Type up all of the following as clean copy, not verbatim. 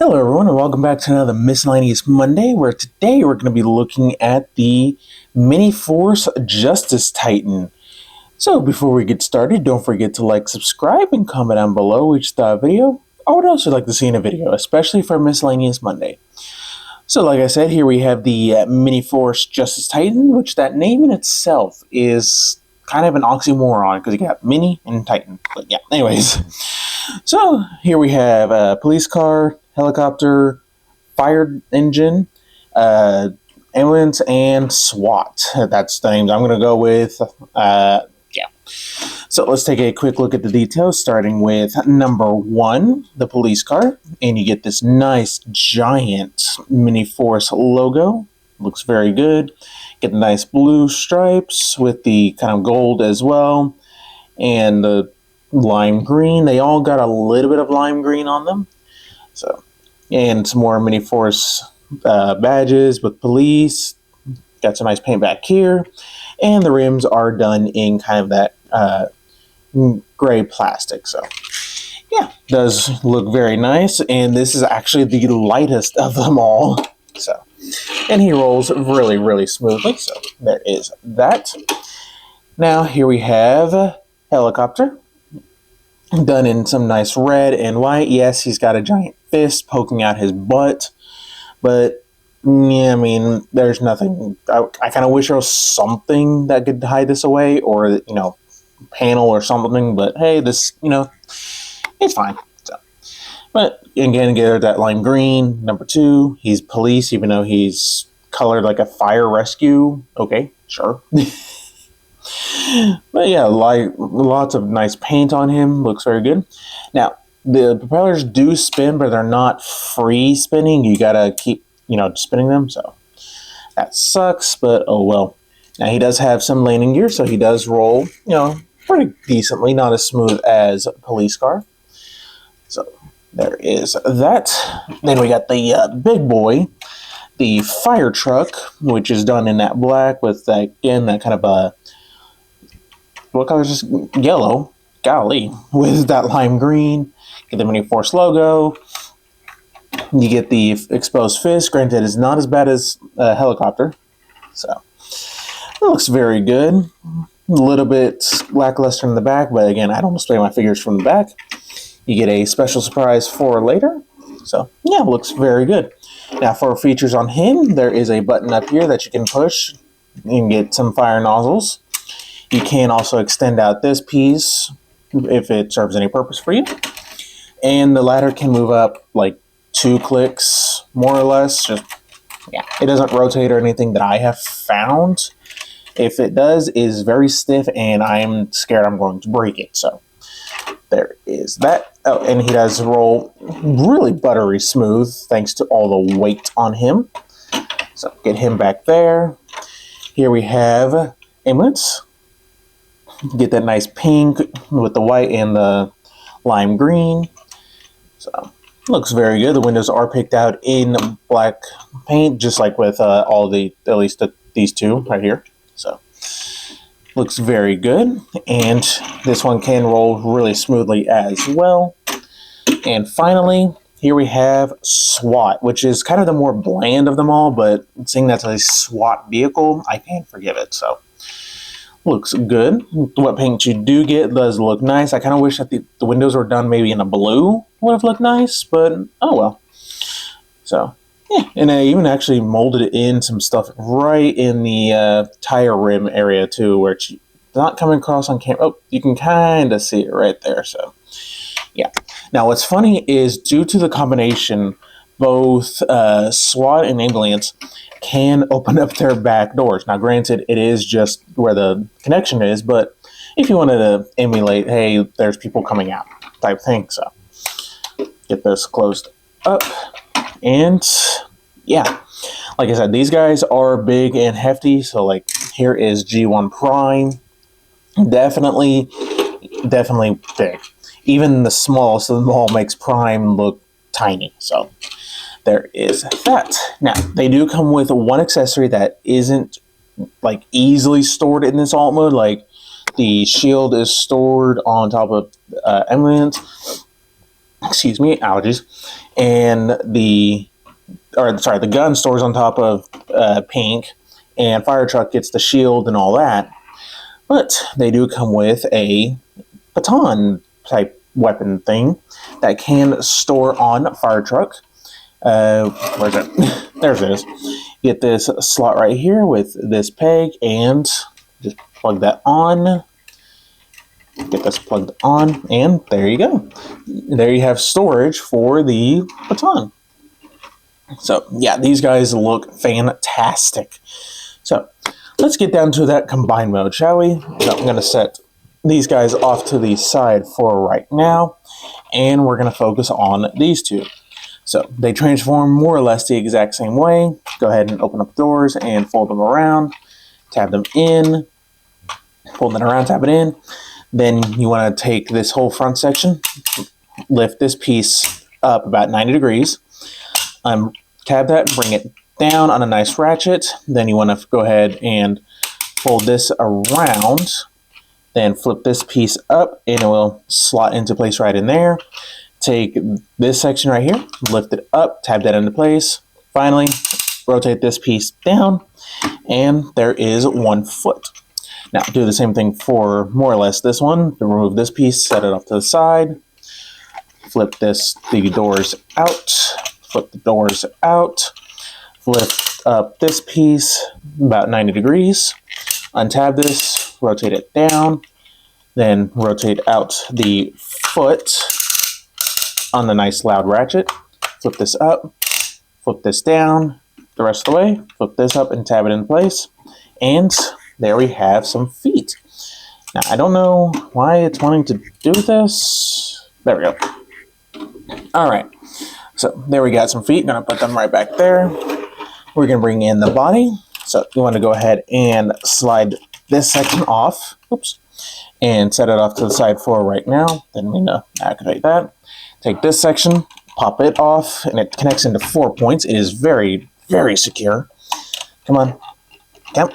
Hello everyone and welcome back to another Miscellaneous Monday, where today we're going to be looking at the Miniforce Justice Titan. So before we get started, don't forget to like, subscribe, and comment down below what you thought of the video, or what else you'd like to see in a video, especially for Miscellaneous Monday. So like I said, here we have the Miniforce Justice Titan, which that name in itself is kind of an oxymoron, because you got mini and titan. But yeah, anyways. So here we have a police car, helicopter, fire engine, ambulance, and SWAT. That's the names I'm going to go with. Yeah. So let's take a quick look at the details, starting with number 1, the police car. And you get this nice giant Miniforce logo. Looks very good. Get the nice blue stripes with the kind of gold as well. And the lime green. They all got a little bit of lime green on them. So, and some more Miniforce badges with police. Got some nice paint back here. And the rims are done in kind of that gray plastic. So, yeah, does look very nice. And this is actually the lightest of them all. So, and he rolls really, really smoothly. So, there is that. Now, here we have a helicopter. Done in some nice red and white. Yes, he's got a giant fist poking out his butt. But, yeah, I mean, there's nothing. I kind of wish there was something that could hide this away. Or, panel or something. But, hey, this, it's fine. So, but, again, get that lime green. Number 2, he's police, even though he's colored like a fire rescue. Okay, sure. But yeah, lots of nice paint on him. Looks very good. Now, the propellers do spin, but they're not free spinning. You gotta keep, spinning them. So that sucks, but oh well. Now, he does have some landing gear, so he does roll, pretty decently. Not as smooth as a police car. So there is that. Then we got the big boy, the fire truck, which is done in that black with, again, that kind of a... what color is this? Yellow. Golly. With that lime green. Get the Miniforce logo. You get the exposed fist. Granted, it's not as bad as a helicopter. So, it looks very good. A little bit lackluster in the back, but again, I don't display my figures from the back. You get a special surprise for later. So, yeah, looks very good. Now, for features on him, there is a button up here that you can push. You can get some fire nozzles. You can also extend out this piece if it serves any purpose for you. And the ladder can move up like 2 clicks, more or less. Just, yeah, it doesn't rotate or anything that I have found. If it does, it is very stiff, and I'm scared I'm going to break it. So there is that. Oh, and he does roll really buttery smooth thanks to all the weight on him. So get him back there. Here we have ambulance. Get that nice pink with the white and the lime green. So, looks very good. The windows are picked out in black paint, just like with all the, at least these two right here. So, looks very good. And this one can roll really smoothly as well. And finally, here we have SWAT, which is kind of the more bland of them all, but seeing that's a SWAT vehicle, I can't forgive it. So, looks good. What paint you do get does look nice. I kind of wish that the windows were done maybe in a blue. Would have looked nice, but oh well. So, yeah. And I even actually molded in some stuff right in the tire rim area too, where it's not coming across on camera. Oh, you can kind of see it right there. So, yeah. Now, what's funny is due to the combination, both SWAT and ambulance can open up their back doors. Now, granted, it is just where the connection is, but if you wanted to emulate, hey, there's people coming out type thing. So, get this closed up. And, yeah, like I said, these guys are big and hefty. So, like, here is G1 Prime. Definitely big. Even the smallest of them all makes Prime look tiny. So, there is that. Now, they do come with one accessory that isn't like easily stored in this alt mode. Like, the shield is stored on top of ambulance. excuse me, allergies, and the gun stores on top of pink, and fire truck gets the shield and all that. But they do come with a baton type weapon thing that can store on fire truck. Where's it? There it is. Get this slot right here with this peg, and just plug that on. Get this plugged on, and there you go. There you have storage for the baton. So yeah, these guys look fantastic. So let's get down to that combined mode, shall we? So I'm going to set these guys off to the side for right now, and we're going to focus on these two. So they transform more or less the exact same way. Go ahead and open up the doors and fold them around, tab them in, fold them around, tab it in. Then you want to take this whole front section, lift this piece up about 90 degrees, tab that, bring it down on a nice ratchet. Then you want to go ahead and fold this around, then flip this piece up, and it will slot into place right in there. Take this section right here, lift it up, tab that into place. Finally, rotate this piece down, and there is 1 foot. Now, do the same thing for more or less this one. Remove this piece, set it off to the side, flip the doors out, flip the doors out, lift up this piece about 90 degrees, untab this, rotate it down, then rotate out the foot on the nice loud ratchet, flip this up, flip this down the rest of the way, flip this up and tab it in place, and there we have some feet. Now, I don't know why it's wanting to do this. There we go. All right, so there we got some feet. Gonna put them right back there. We're gonna bring in the body. So you want to go ahead and slide this section off. Oops. And set it off to the side for right now. Then we know activate that. Take this section, pop it off, and it connects into 4 points. It is very, very secure. Come on. Come.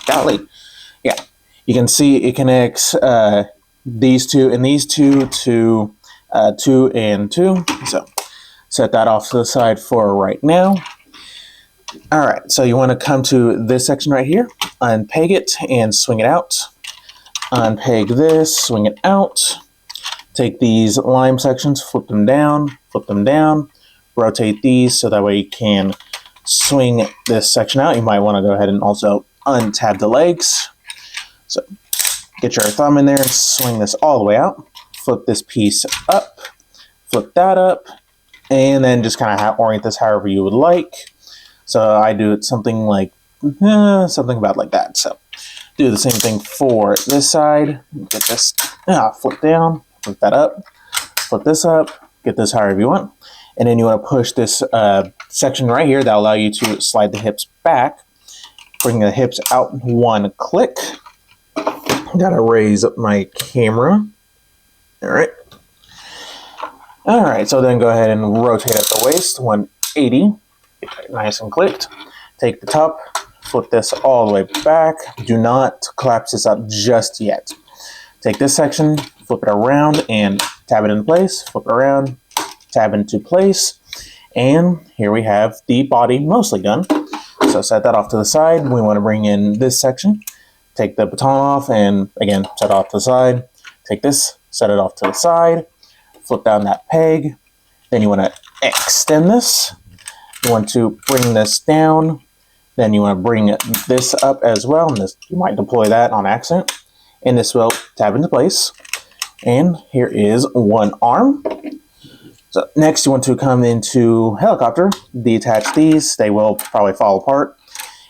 Golly. Yeah. You can see it connects these two and these two to 2 and 2. So set that off to the side for right now. All right. So you want to come to this section right here, unpeg it and swing it out. Unpeg this, swing it out. Take these lime sections, flip them down, rotate these so that way you can swing this section out. You might want to go ahead and also untab the legs. So get your thumb in there and swing this all the way out. Flip this piece up, flip that up, and then just kind of orient this however you would like. So I do it something like, something about like that. So do the same thing for this side. Get this, flip down, flip that up, flip this up, get this however you want. And then you want to push this section right here that will allow you to slide the hips back. Bring the hips out 1 click. Gotta raise up my camera. All right. All right, so then go ahead and rotate at the waist, 180. Get that nice and clicked. Take the top, flip this all the way back. Do not collapse this up just yet. Take this section, flip it around and tab it in place, flip it around, tab into place, and here we have the body mostly done. So set that off to the side. We want to bring in this section, take the baton off, and again, set it off to the side. Take this, set it off to the side, flip down that peg. Then you want to extend this. You want to bring this down. Then you want to bring this up as well, and this, you might deploy that on accident. And this will tab into place. And here is 1 arm. So next you want to come into helicopter, detach these. They will probably fall apart.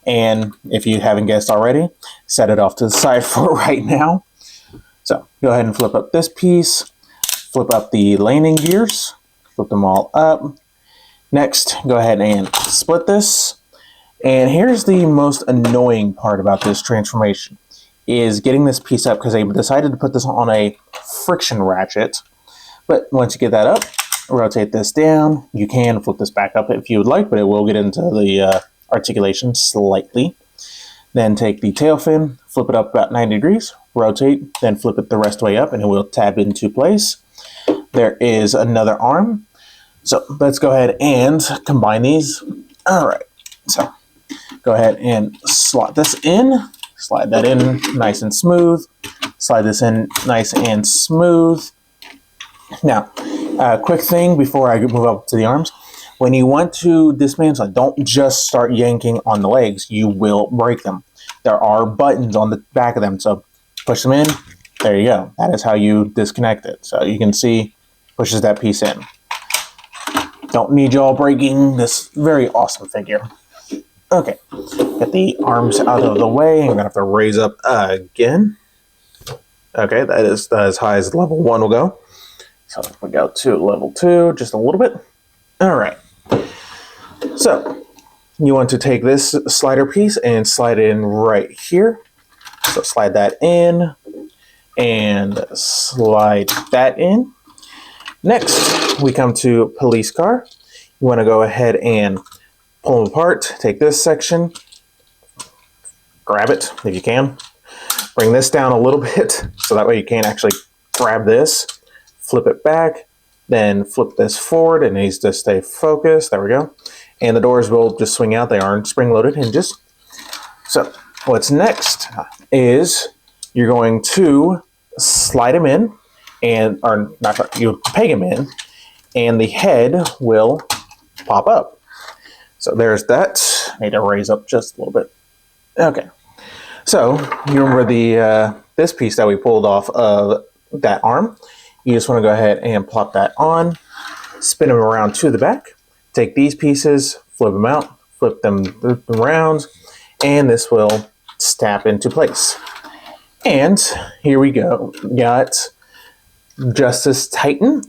And if you haven't guessed already, set it off to the side for right now. So go ahead and flip up this piece, flip up the landing gears, flip them all up. Next, go ahead and split this. And here's the most annoying part about this transformation, is getting this piece up, because they decided to put this on a friction ratchet. But once you get that up, rotate this down. You can flip this back up if you would like, but it will get into the articulation slightly. Then take the tail fin, flip it up about 90 degrees, rotate, then flip it the rest way up, and it will tab into place. there is another arm. So let's go ahead and combine these. All right, so go ahead and slot this in. Slide that in nice and smooth. Slide this in nice and smooth. Now, quick thing before I move up to the arms. When you want to dismantle it, don't just start yanking on the legs. You will break them. There are buttons on the back of them, so push them in. There you go. That is how you disconnect it. So you can see, pushes that piece in. Don't need you all breaking this very awesome figure. Okay, get the arms out of the way. I'm gonna have to raise up again. Okay, that is as high as level 1 will go. So we go to level 2, just a little bit. All right. So you want to take this slider piece and slide it in right here. So slide that in and slide that in. Next, we come to police car. You want to go ahead and pull them apart. Take this section, grab it if you can. Bring this down a little bit so that way you can actually grab this. Flip it back, then flip this forward. It needs to stay focused. There we go. And the doors will just swing out. They aren't spring-loaded hinges. So what's next is you're going to slide them in, and or not, you peg them in, and the head will pop up. So there's that. I need to raise up just a little bit. Okay. So you remember the this piece that we pulled off of that arm. You just want to go ahead and plop that on, spin them around to the back, take these pieces, flip them out, flip them around, and this will snap into place. And here we go. Got Justice Titan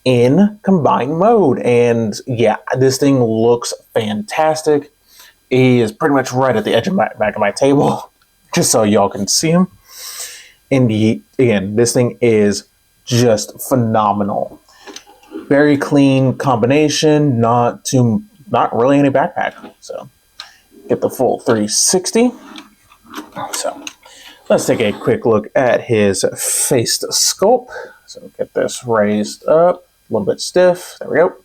in combined mode. And yeah, this thing looks fantastic. He is pretty much right at the edge of my back of my table, just so y'all can see him. And again, this thing is just phenomenal. Very clean combination, not really any backpack. So get the full 360. So let's take a quick look at his face sculpt. So get this raised up, a little bit stiff. There we go.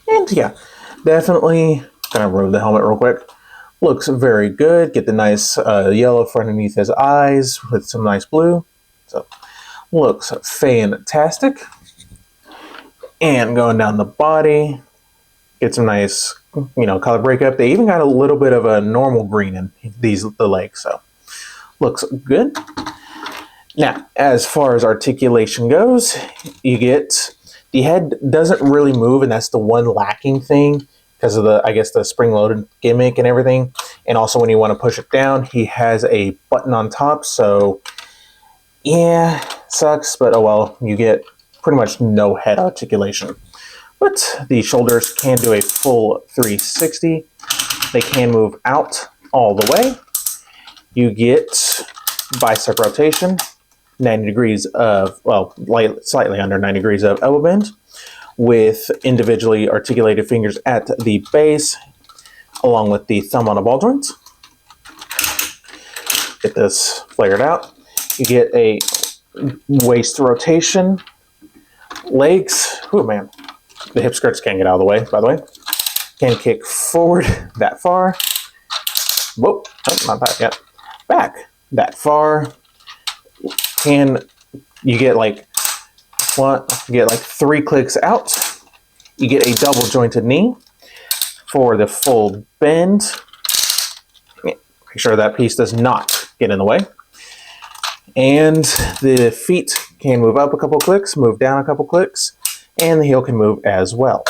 And yeah, definitely gonna remove the helmet real quick. Looks very good. Get the nice yellow for underneath his eyes with some nice blue. So looks fantastic. And going down the body, get some nice, color breakup. They even got a little bit of a normal green in the legs, so looks good. Now, as far as articulation goes, you get the head doesn't really move, and that's the one lacking thing because of the spring-loaded gimmick and everything. And also, when you want to push it down, he has a button on top, so yeah, sucks, but oh well, you get pretty much no head articulation. But the shoulders can do a full 360. They can move out all the way. You get bicep rotation, 90 degrees of, slightly under 90 degrees of elbow bend, with individually articulated fingers at the base, along with the thumb on a ball joint. Get this flared out. You get a waist rotation, legs. Oh man, the hip skirts can't get out of the way, by the way. Can kick forward that far. Whoa, not that yet. Back that far. You get like 3 clicks out. You get a double jointed knee for the full bend. Make sure that piece does not get in the way. And the feet can move up a couple clicks, move down a couple clicks, and the heel can move as well.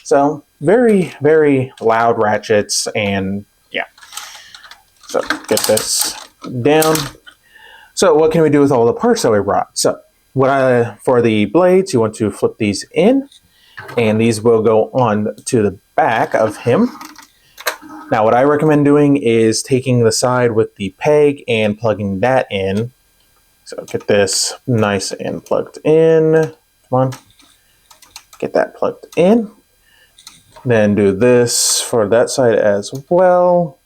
So very, very loud ratchets, and yeah. So get this down. So what can we do with all the parts that we brought? So for the blades, you want to flip these in, and these will go on to the back of him. Now what I recommend doing is taking the side with the peg and plugging that in. So get this nice and plugged in. Come on. Get that plugged in. Then do this for that side as well.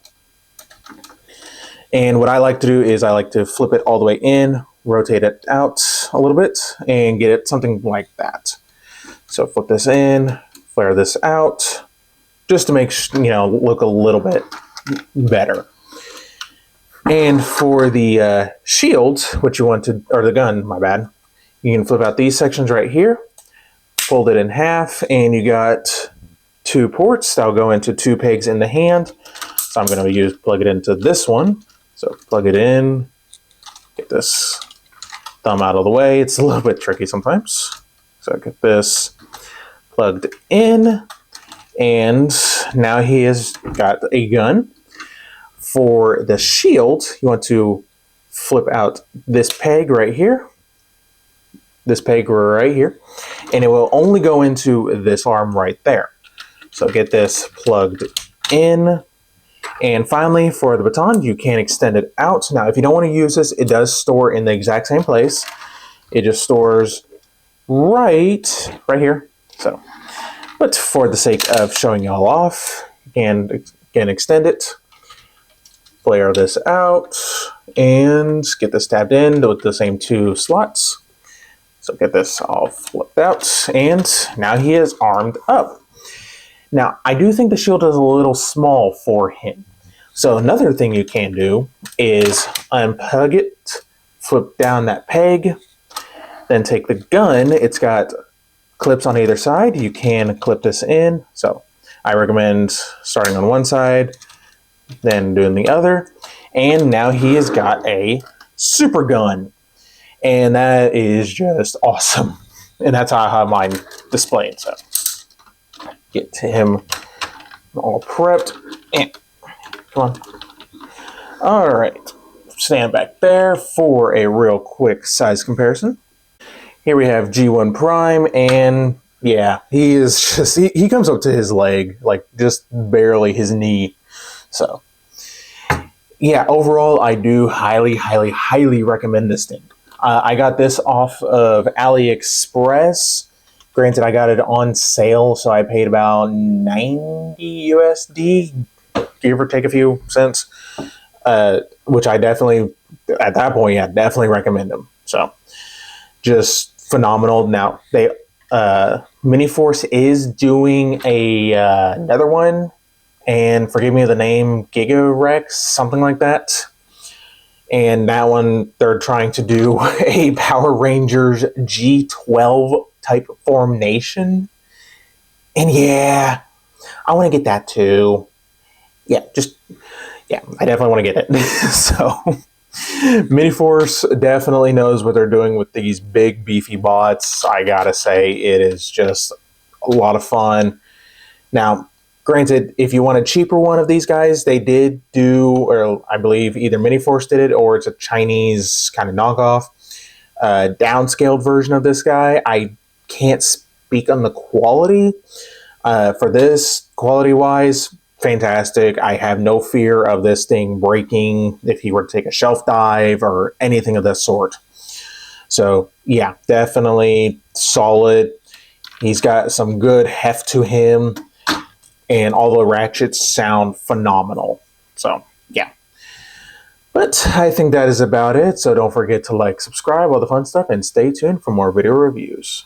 And what I like to do is I like to flip it all the way in, rotate it out a little bit and get it something like that. So flip this in, flare this out, just to make look a little bit better. And for the shield, what you want to, or the gun, my bad, you can flip out these sections right here, fold it in half, and you got 2 ports that'll go into 2 pegs in the hand. So I'm going to plug it into this one. So plug it in, get this thumb out of the way. It's a little bit tricky sometimes. So get this plugged in, and now he has got a gun. For the shield, you want to flip out this peg right here, and it will only go into this arm right there. So get this plugged in. And finally, for the baton, you can extend it out. Now, if you don't want to use this, it does store in the exact same place. It just stores right here. So, but for the sake of showing y'all off, you can extend it, flare this out, and get this tabbed in with the same 2 slots. So get this all flipped out, and now he is armed up. Now, I do think the shield is a little small for him. So another thing you can do is unplug it, flip down that peg, then take the gun. It's got clips on either side. You can clip this in. So I recommend starting on one side, then doing the other. And now he has got a super gun. And that is just awesome. And that's how I have mine displayed. So get him all prepped. And come on. All right. Stand back there for a real quick size comparison. Here we have G1 Prime, and yeah, he is just, he comes up to his leg, like just barely his knee. So yeah, overall, I do highly, highly, highly recommend this thing. I got this off of AliExpress. Granted, I got it on sale, so I paid about 90 USD, give or take a few cents, which I definitely, at that point, yeah, definitely recommend them. So, just phenomenal. Now, they Miniforce is doing another one, and forgive me the name, Gigarex, something like that. And that one, they're trying to do a Power Rangers G12 type formation. And yeah, I want to get that too. Yeah, I definitely want to get it. So, Miniforce definitely knows what they're doing with these big, beefy bots. I gotta say, it is just a lot of fun. Now, granted, if you want a cheaper one of these guys, they did do, or I believe either Miniforce did it, or it's a Chinese kind of knockoff, downscaled version of this guy. I can't speak on the quality. For this, quality-wise, fantastic. I have no fear of this thing breaking if he were to take a shelf dive or anything of that sort. So, yeah, definitely solid. He's got some good heft to him, and all the ratchets sound phenomenal. So, yeah. But I think that is about it. So don't forget to like, subscribe, all the fun stuff, and stay tuned for more video reviews.